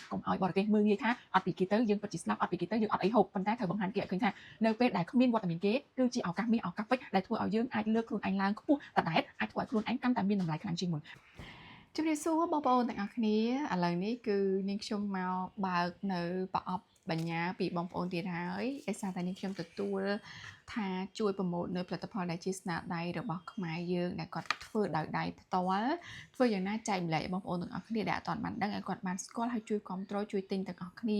cùng hỏi bỏ cái mưa như tha ở bị kia tới dương vật chỉ snap ở bị kia tới dương ở ấy hộp phần tay thời bằng hàn kia khơi tha nơi về đại không miên qua tại miền kế cứ chỉ ở cà mi ở cà phê đại thua ở dương ai lừaខ្លួនឯងឡើងខ្ពស់តតែអាចធ្វើឲ្យខ្លួនឯងកាន់តែមានតម្លៃខ្លាំងជាងមុនជំរាបសួរបងប្អូនទាំងអស់គ្នាឥឡូវនេះគឺនាងខ្ញុំមកបើកនៅប្រអប់បញ្ញាពីបងប្អូនទៀតហើយឯសារតែនាងខ្ញុំទទួលថាជួយប្រម៉ូទនៅផលិតផលដែលជាស្នាដៃរបស់ខ្មែរយើងដែលគាត់ធ្វើដោយដៃផ្ទាល់ធ្វើយ៉ាងណាចែកម្លែកបងប្អូនទាំងអស់គ្នាដែលអត់ទាន់បានដឹងឲ្យគាត់បានស្គាល់ហើយជួយគ្រប់គ្រងជួយទិញទាំងអស់គ្នា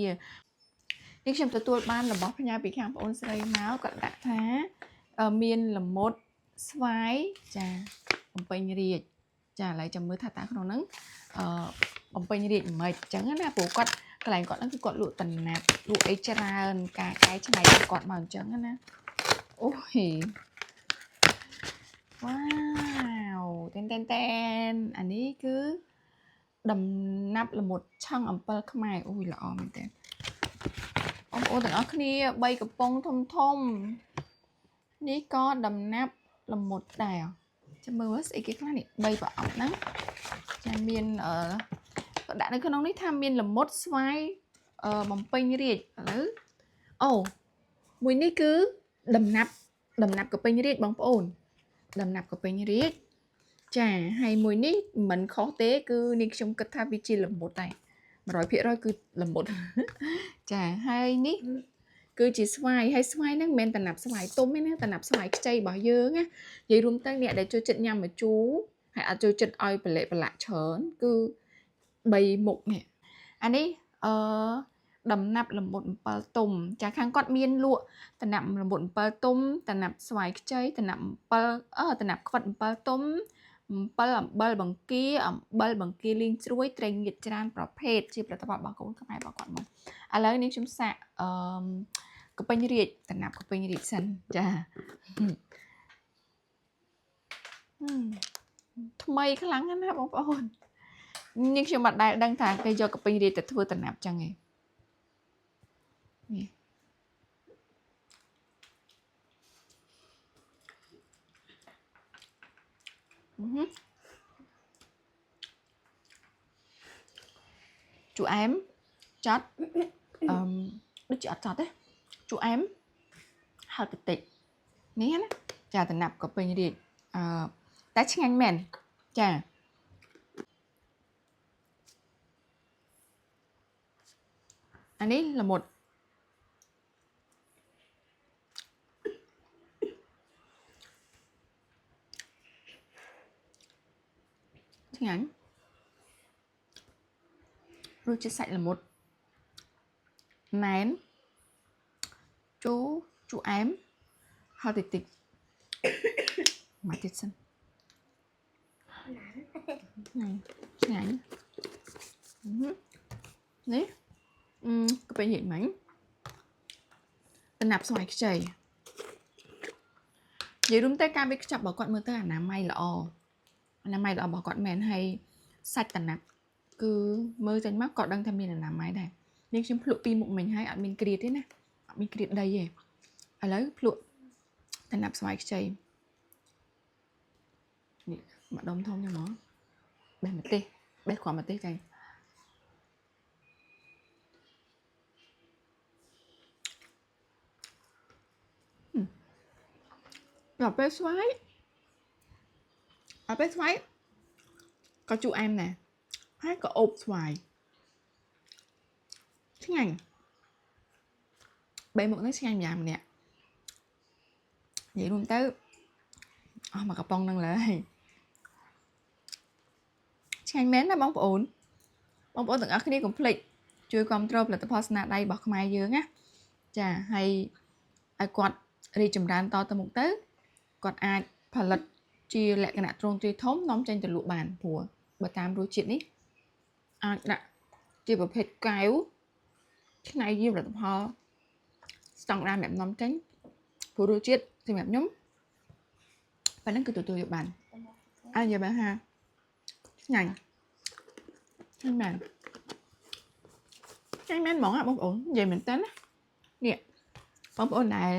នាងខ្ញុំទទួលបានរបស់ផ្ញើពីខាងបងប្អូនស្រីមកគាត់ដាក់ថាមានល្មុតស្វាយចាបំពេញរាជចាឥឡូវចាំមើលថាតើក្នុងហ្នឹងបំពេញរាជមិនអញ្ចឹងណាព្រោះគាត់កន្លែងគាត់ហ្នឹងគឺគាត់លក់តំណាប់លក់អីច្រើនការកែច្នៃគាត់មកអញ្ចឹងណាអូយវ៉ាវតែនអានេះគឺដំណាប់ល្មុតឆឹងអំពិលខ្មែរអូយល្អមែនតើបងប្អូនទាំងអស់គ្នា3កំប៉ុងធំនេះក៏ដំណាប់ល្មុតដែរចាំមើលស្អីគេខ្លះនេះ3ប្រអប់ហ្នឹងចាមានដាក់នៅក្នុងនេះថាមានល្មុតស្វាយបំពេញរាជឥឡូវអូមួយនេះគឺដំណាប់កពេញរាជបងប្អូនដំណាប់កពេញរាជចាហើយមួយនេះមិនខុសទេគឺនាងខ្ញុំគិតថាវាជាល្មុតដែរ 100% គឺល្មុតចាហើយនេះគឺជាស្វាយហើយស្វាយហ្នឹងមិនមែនតំណាប់ស្វាយទុំទេណាតំណាប់ស្វាយខ្ចីរបស់យើងណានិយាយរួមទៅអ្នកដែលចូលចិត្តញ៉ាំម្ជូរហើយអត់ចូលចិត្តឲ្យប្រឡាក់ច្រើនគឺ3មុខនេះអានេះដំណាប់ល្មុតអំពិលទុំចាខាងគាត់មានលក់តំណាប់ល្មុតអំពិលទុំតំណាប់ស្វាយខ្ចីតំណាប់អំពិលតំណាប់ខ្វិតអំពិលទុំអំពិលអំបិលបង្គាលីងជ្រួយត្រីងៀតច្រើនប្រភេទជាផលិតផលរបស់កូនខ្មែររបស់គាត់មកឥឡូវនេះខ្ញុំសាកកពេញរាជតំណាប់កពេញរាជសិនចាថ្មីខ្លាំងណាស់បងប្អូននេះខ្ញុំមិនដែលដឹងថាគេយកកពេញរាជទៅធ្វើតំណាប់ចឹងឯងនេះជូអែមចត់ដូចជាអត់ចត់ទេជូអែមហឹរតិចនេះណាចាតំណាប់ក៏ពេញរាជតែឆ្ងាញ់មែនចាអានេះល្មុតឆ្ងាញ់រសជាតិសាច់ល្មុតណែនជូអែមហឹរតិចមកទៀតសិនឆ្ងាញ់នេះក៏ពេញរាជមិញតំណាប់ស្វាយខ្ចីនិយាយរួមទៅការវាខ្ចប់របស់គាត់មើលទៅអនាម័យល្អរបស់គាត់មែនហើយសាច់តំណាប់គឺមើលចេញមកក៏ដឹងថាមានអនាម័យដែរនេះខ្ញុំភ្លក់ពីមុខមិញហើយអត់មានក្រៀតទេណាអត់មានក្រៀតដីទេឥឡូវភ្លក់តំណាប់ស្វាយខ្ចីនេះមកដុំធំចឹងហ្មងបេះម្ទេសបេះគ្រាប់ម្ទេសចាដល់ពេលស្វាយក៏ជូរអែមដែរហើយក៏អូបស្វាយឆ្ងាញ់3មុខនេះឆ្ងាញ់ម្យ៉ាងម្នាក់និយាយរួមទៅអស់មកកំប៉ុងហ្នឹងឡើយឆ្ងាញ់មែនណាបងប្អូនទាំងអស់គ្នាកុំភ្លេចជួយគ្រប់គ្រងផលិតផលស្នាដៃរបស់ខ្មែរយើងណាចាហើយឲ្យគាត់រីកចម្រើនតទៅមុខទៅគាត់អាចផលិតជាលក្ខណៈទ្រង់ទ្រាយធំនាំចេញទៅលក់បានព្រោះបើតាមរសជាតិនេះអាចដាក់ជាប្រភេទកែវឆ្នៃជាផលិតផលស្តង់ដារនាំចេញព្រោះរសជាតិសម្រាប់ខ្ញុំប៉ុណ្ណឹងគឺទទួលយកបានអាចនិយាយបានថាឆ្ងាញ់មែនហ្មងបងប្អូននិយាយមែនតើណានេះបងប្អូនដែល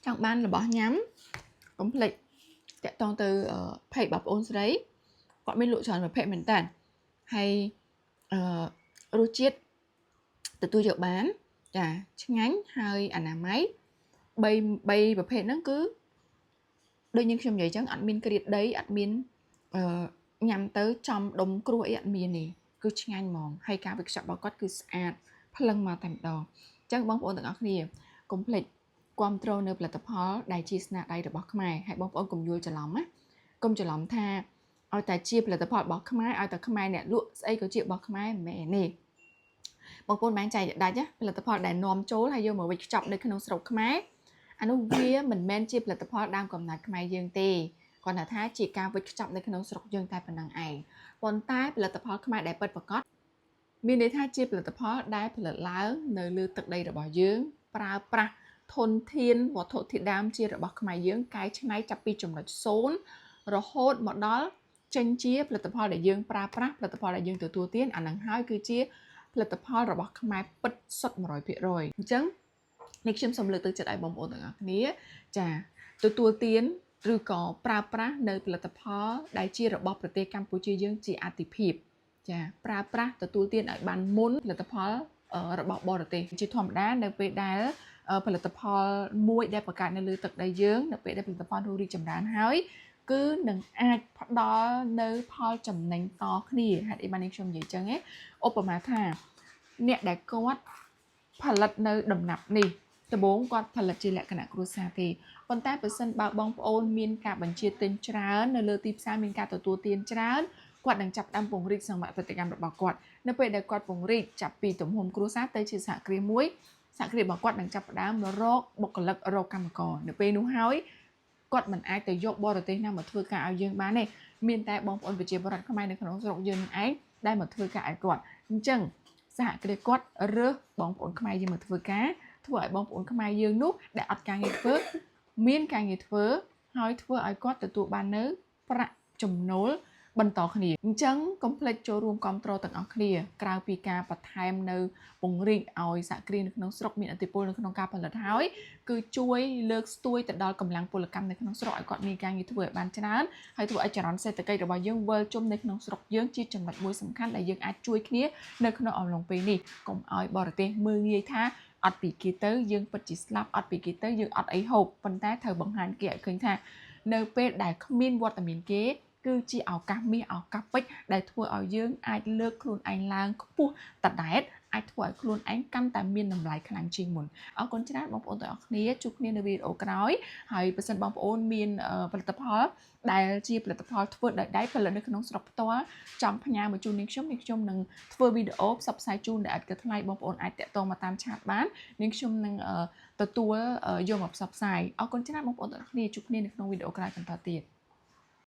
ចង់បានរបស់ញ៉ាំកុំភ្លេចតាក់ទងទៅផេកបងប្អូនស្រីគាត់មានលក់ច្រើនប្រភេទមែនតើហើយ រសជាតិទទួលយកបានចាឆ្ងាញ់ហើយអនាម័យ3ប្រភេទហ្នឹងគឺដូចយើងខ្ញុំនិយាយអញ្ចឹងអត់មានក្រៀតដីអត់មានញ៉ាំទៅចំដុំគ្រោះអីអត់មានទេគឺឆ្ងាញ់ហ្មងហើយការវេចខ្ចប់របស់គាត់គឺស្អាតភ្លឹងមកតែម្ដងអញ្ចឹងបងប្អូនទាំងអស់គ្នាកុំភ្លេចគ្រប់គ្រងនៅផលិតផលដែលជាស្នាដៃរបស់ខ្មែរហើយបងប្អូនកុំយល់ច្រឡំណាកុំច្រឡំថាឲ្យតែជាផលិតផលរបស់ខ្មែរឲ្យតែខ្មែរអ្នកលក់ស្អីក៏ជារបស់ខ្មែរមិនមែនទេបងប្អូនបានចែកដាច់ណាផលិតផលដែលនាំចូលហើយយកមកវេចខ្ចប់នៅក្នុងស្រុកខ្មែរអានោះវាមិនមែនជាផលិតផលដើមកំណើតខ្មែរយើងទេគាត់ថាជាការវេចខ្ចប់នៅក្នុងស្រុកយើងតែប៉ុណ្ណឹងឯងប៉ុន្តែផលិតផលខ្មែរដែលពិតប្រាកដមានន័យថាជាផលិតផលដែលផលិតឡើងនៅលើទឹកដីរបស់យើងប្រើប្រាស់ធនធានវត្ថុធាតុដើមជារបស់ខ្មែរយើងកែច្នៃចាប់ពីចំណុច0រហូតមកដល់ចេញជាផលិតផលដែលយើងប្រើប្រាស់ផលិតផលដែលយើងទទួលទានអានឹងហើយគឺជាផលិតផលរបស់ខ្មែរពិតសុទ្ធ 100% អញ្ចឹងនេះខ្ញុំសូមលើកទឹកចិត្តឲ្យបងប្អូនទាំងអស់គ្នាចាទទួលទានឬក៏ប្រើប្រាស់នៅផលិតផលដែលជារបស់ប្រទេសកម្ពុជាយើងជាអាទិភាពចាប្រើប្រាស់ទទួលទានឲ្យបានមុនផលិតផលរបស់បរទេសជាធម្មតានៅពេលដែលផលិតផលមួយដែលបង្កើតនៅលើទឹកដីយើងនៅពេលដែលផលិតផលនោះរីកចម្រើនហើយគឺនឹងអាចផ្ដល់នៅផលចំណេញតគ្នាហេតុអីបានខ្ញុំនិយាយចឹងឧបមាថាអ្នកដែលគាត់ផលិតនៅដំណាប់នេះដំបូងគាត់ផលិតជាលក្ខណៈគ្រួសារទេប៉ុន្តែបើសិនបើបងប្អូនមានការបញ្ជាទិញច្រើននៅលើទីផ្សារមានការទទួលទានច្រើនគាត់នឹងចាប់ផ្ដើមពង្រីកសមាជិកកម្មរបស់គាត់នៅពេលដែលគាត់ពង្រីកចាប់ពីទំហំគ្រួសារទៅជាសហគ្រាសមួយសហគ្រាសរបស់គាត់នឹងចាប់ផ្ដើមរកបុគ្គលិករកកម្មករនៅពេលនោះហើយគាត់មិនអាចទៅយកបរទេសណាមកធ្វើការឲ្យយើងបានទេមានតែបងប្អូនប្រជាពលរដ្ឋខ្មែរនៅក្នុងស្រុកយើងនឹងឯងដែលមកធ្វើការឲ្យគាត់អញ្ចឹងសហគ្រាសគាត់រើសបងប្អូនខ្មែរយើងមកធ្វើការធ្វើឲ្យបងប្អូនខ្មែរយើងនោះដែលអត់ការងារធ្វើមានការងារធ្វើហើយធ្វើឲ្យគាត់ទទួលបាននៅប្រាក់ចំណូលបន្តគ្នាអញ្ចឹងកុំភ្លេចចូលរួមគាំទ្រទាំងអស់គ្នាក្រៅពីការបន្ថែមនៅពង្រីកឲ្យសហគ្រាសនៅក្នុងស្រុកមានឥទ្ធិពលនៅក្នុងការផលិតហើយគឺជួយលើកស្ទួយទៅដល់កម្លាំងពលកម្មនៅក្នុងស្រុកឲ្យគាត់មានការងារធ្វើឲ្យបានច្រើនហើយធ្វើឲ្យចរន្តសេដ្ឋកិច្ចរបស់យើងវិលជុំនៅក្នុងស្រុកយើងជាចំណុចមួយសំខាន់ដែលយើងអាចជួយគ្នានៅក្នុងអំឡុងពេលនេះកុំឲ្យបរទេសមើលងាយថាអត់ពីគេទៅយើងពិតជាស្លាប់អត់ពីគេទៅយើងអត់អីហូបប៉ុន្តែត្រូវបង្ហាញគេឲ្យឃើញថានៅពេលដែលគ្មានវត្តមានគេគឺជាឱកាសមាសឱកាសពេជ្រដែលធ្វើឲ្យយើងអាចលើកខ្លួនឯងឡើងខ្ពស់តដែតអាចធ្វើឲ្យខ្លួនឯងកាន់តែមានតម្លៃខ្លាំងជាងមុនអរគុណច្រើនបងប្អូនទាំងអស់គ្នាជួបគ្នានៅវីដេអូក្រោយហើយបើសិនបងប្អូនមានផលិតផលដែលជាផលិតផលធ្វើដោយដៃផលិតនៅក្នុងស្រុកផ្ទាល់ចង់ផ្ញើមកជូននាងខ្ញុំនឹងធ្វើវីដេអូផ្សព្វផ្សាយជូនដែលឥតគិតថ្លៃបងប្អូនអាចតាក់ទងមកតាមឆាតបាននាងខ្ញុំនឹងទទួលយកមកផ្សព្វផ្សាយអរគុណច្រើនបងប្អូនទាំងអស់គ្នាជួបគ្នានៅក្នុងវីដេអូក្រោយបន្តទៀត